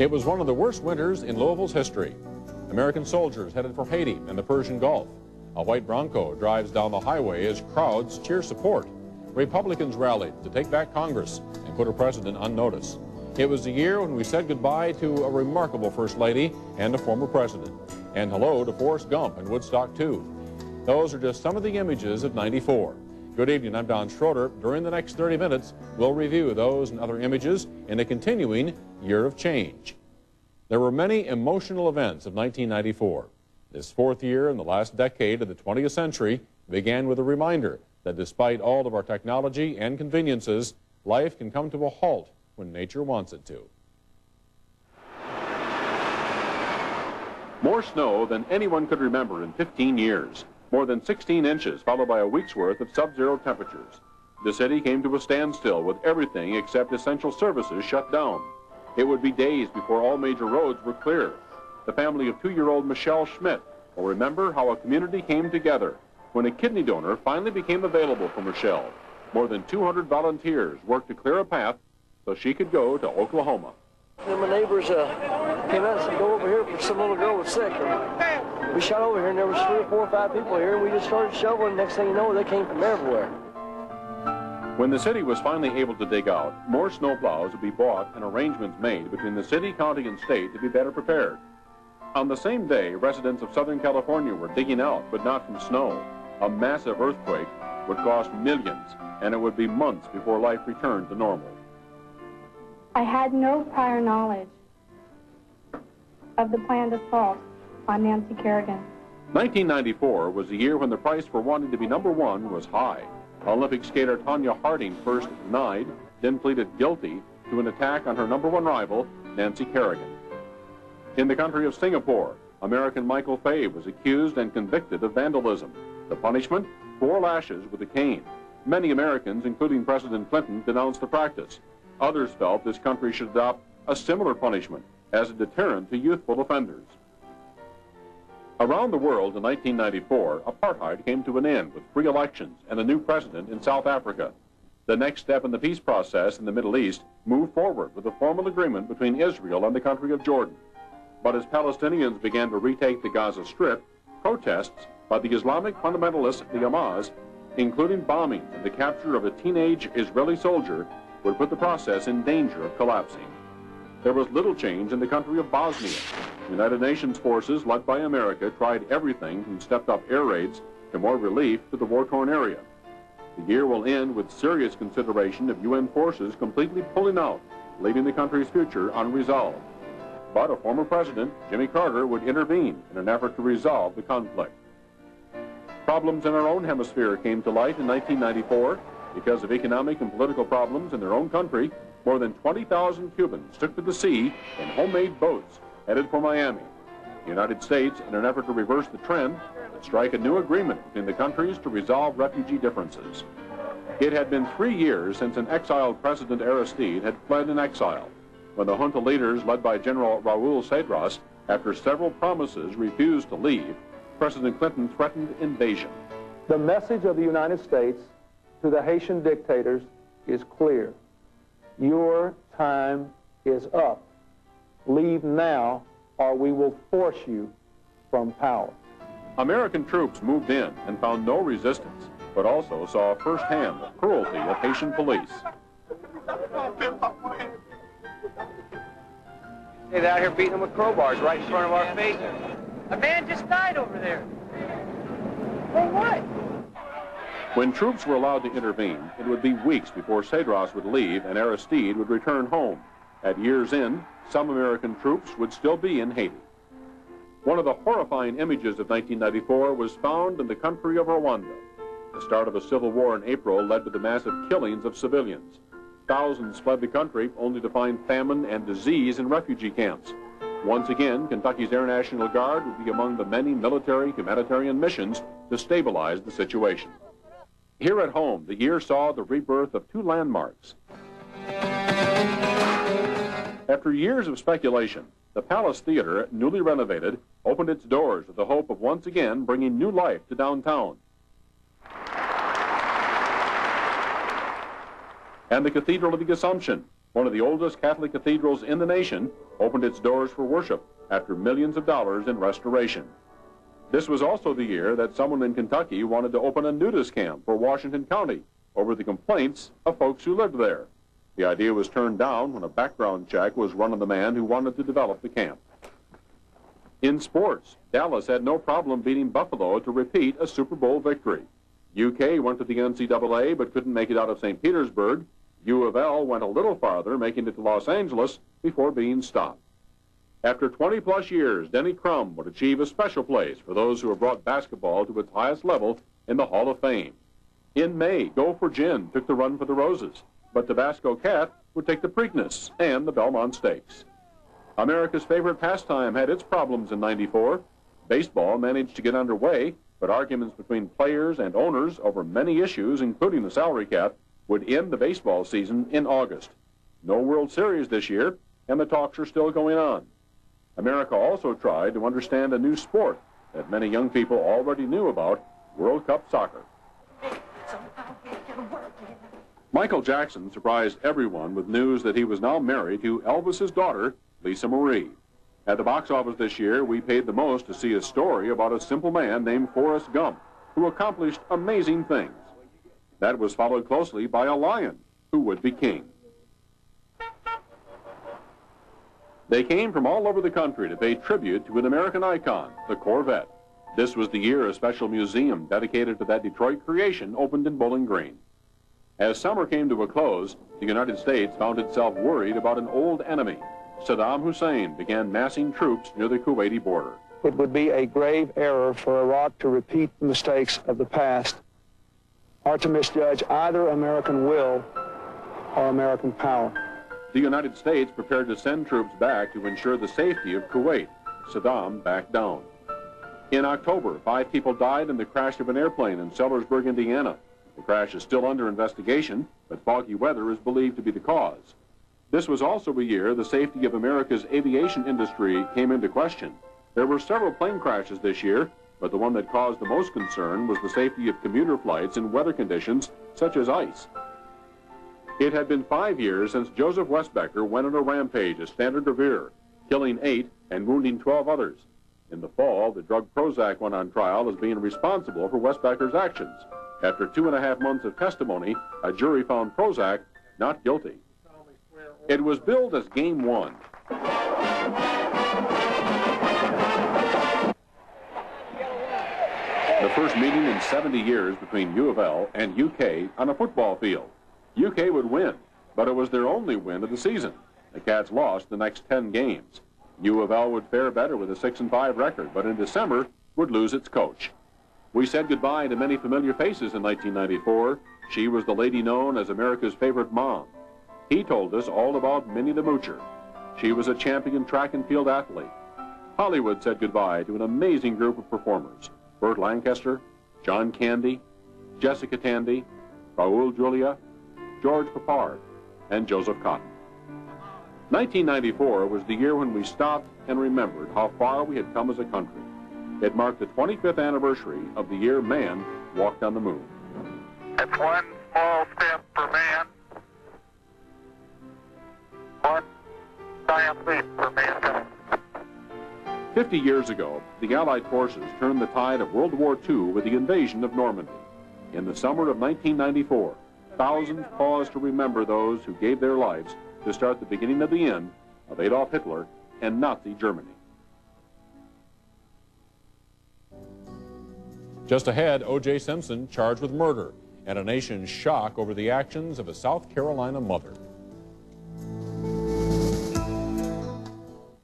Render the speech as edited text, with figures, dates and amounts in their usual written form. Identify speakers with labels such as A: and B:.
A: It was one of the worst winters in Louisville's history. American soldiers headed for Haiti and the Persian Gulf. A white Bronco drives down the highway as crowds cheer support. Republicans rallied to take back Congress and put a president on notice. It was the year when we said goodbye to a remarkable First Lady and a former president. And hello to Forrest Gump and Woodstock, too. Those are just some of the images of '94. Good evening, I'm Don Schroeder. During the next 30 minutes, we'll review those and other images in a continuing year of change. There were many emotional events of 1994. This fourth year in the last decade of the 20th century began with a reminder that despite all of our technology and conveniences, life can come to a halt when nature wants it to. More snow than anyone could remember in 15 years. More than 16 inches, followed by a week's worth of sub-zero temperatures. The city came to a standstill with everything except essential services shut down. It would be days before all major roads were clear. The family of 2-year-old Michelle Schmidt will remember how a community came together when a kidney donor finally became available for Michelle. More than 200 volunteers worked to clear a path so she could go to Oklahoma.
B: And my neighbors came out and said, go over here, for some little girl was sick. And we shot over here, and there was 3 or 4 or 5 people here, and we just started shoveling. Next thing you know, they came from everywhere.
A: When the city was finally able to dig out, more snowplows would be bought and arrangements made between the city, county, and state to be better prepared. On the same day, residents of Southern California were digging out, but not from snow. A massive earthquake would cost millions, and it would be months before life returned to normal.
C: I had no prior knowledge of the planned assault on Nancy Kerrigan.
A: 1994 was the year when the price for wanting to be #1 was high. Olympic skater Tonya Harding first denied, then pleaded guilty to an attack on her #1 rival, Nancy Kerrigan. In the country of Singapore, American Michael Fay was accused and convicted of vandalism. The punishment, 4 lashes with a cane. Many Americans, including President Clinton, denounced the practice. Others felt this country should adopt a similar punishment as a deterrent to youthful offenders. Around the world in 1994, apartheid came to an end with free elections and a new president in South Africa. The next step in the peace process in the Middle East moved forward with a formal agreement between Israel and the country of Jordan. But as Palestinians began to retake the Gaza Strip, protests by the Islamic fundamentalists, the Hamas, including bombing and the capture of a teenage Israeli soldier, would put the process in danger of collapsing. There was little change in the country of Bosnia. United Nations forces, led by America, tried everything from stepped-up air raids to more relief to the war-torn area. The year will end with serious consideration of UN forces completely pulling out, leaving the country's future unresolved. But a former president, Jimmy Carter, would intervene in an effort to resolve the conflict. Problems in our own hemisphere came to light in 1994. Because of economic and political problems in their own country, more than 20,000 Cubans took to the sea in homemade boats headed for Miami. The United States, in an effort to reverse the trend, would strike a new agreement between the countries to resolve refugee differences. It had been 3 years since an exiled President Aristide had fled in exile, when the junta leaders, led by General Raul Cedras, after several promises refused to leave, President Clinton threatened invasion.
D: The message of the United States to the Haitian dictators is clear. Your time is up. Leave now, or we will force you from power.
A: American troops moved in and found no resistance, but also saw firsthand the cruelty of Haitian police.
E: They're out here beating them with crowbars right in front of our faces.
F: A man just died over there. For what?
A: When troops were allowed to intervene, it would be weeks before Cedras would leave and Aristide would return home. At year's end, some American troops would still be in Haiti. One of the horrifying images of 1994 was found in the country of Rwanda. The start of a civil war in April led to the massive killings of civilians. Thousands fled the country only to find famine and disease in refugee camps. Once again, Kentucky's Air National Guard would be among the many military humanitarian missions to stabilize the situation. Here at home, the year saw the rebirth of 2 landmarks. After years of speculation, the Palace Theater, newly renovated, opened its doors with the hope of once again bringing new life to downtown. And the Cathedral of the Assumption, one of the oldest Catholic cathedrals in the nation, opened its doors for worship after millions of dollars in restoration. This was also the year that someone in Kentucky wanted to open a nudist camp for Washington County over the complaints of folks who lived there. The idea was turned down when a background check was run on the man who wanted to develop the camp. In sports, Dallas had no problem beating Buffalo to repeat a Super Bowl victory. UK went to the NCAA but couldn't make it out of St. Petersburg. U of L went a little farther, making it to Los Angeles before being stopped. After 20-plus years, Denny Crum would achieve a special place for those who have brought basketball to its highest level in the Hall of Fame. In May, Gopher Gin took the run for the Roses, but Tabasco Cat would take the Preakness and the Belmont Stakes. America's favorite pastime had its problems in '94. Baseball managed to get underway, but arguments between players and owners over many issues, including the salary cap, would end the baseball season in August. No World Series this year, and the talks are still going on. America also tried to understand a new sport that many young people already knew about, World Cup soccer. Michael Jackson surprised everyone with news that he was now married to Elvis's daughter, Lisa Marie. At the box office this year, we paid the most to see a story about a simple man named Forrest Gump, who accomplished amazing things. That was followed closely by a lion, who would be king. They came from all over the country to pay tribute to an American icon, the Corvette. This was the year a special museum dedicated to that Detroit creation opened in Bowling Green. As summer came to a close, the United States found itself worried about an old enemy. Saddam Hussein began massing troops near the Kuwaiti border.
D: It would be a grave error for Iraq to repeat the mistakes of the past or to misjudge either American will or American power.
A: The United States prepared to send troops back to ensure the safety of Kuwait. Saddam backed down. In October, 5 people died in the crash of an airplane in Sellersburg, Indiana. The crash is still under investigation, but foggy weather is believed to be the cause. This was also a year the safety of America's aviation industry came into question. There were several plane crashes this year, but the one that caused the most concern was the safety of commuter flights in weather conditions such as ice. It had been 5 years since Joseph Westbecker went on a rampage at Standard Revere, killing 8 and wounding 12 others. In the fall, the drug Prozac went on trial as being responsible for Westbecker's actions. After 2.5 months of testimony, a jury found Prozac not guilty. It was billed as Game 1. The first meeting in 70 years between U of L and UK on a football field. UK would win, but it was their only win of the season. The Cats lost the next 10 games. U of L would fare better with a 6-5 record, but in December would lose its coach. We said goodbye to many familiar faces in 1994. She was the lady known as America's favorite mom. He told us all about Minnie the Moocher. She was a champion track and field athlete. Hollywood said goodbye to an amazing group of performers. Burt Lancaster, John Candy, Jessica Tandy, Raul Julia, George Papard, and Joseph Cotton. 1994 was the year when we stopped and remembered how far we had come as a country. It marked the 25th anniversary of the year man walked on the moon.
G: It's one small step for man, one giant leap for mankind.
A: 50 years ago, the Allied forces turned the tide of World War II with the invasion of Normandy. In the summer of 1994, thousands paused to remember those who gave their lives to start the beginning of the end of Adolf Hitler and Nazi Germany. Just ahead, O.J. Simpson charged with murder and a nation's shock over the actions of a South Carolina mother.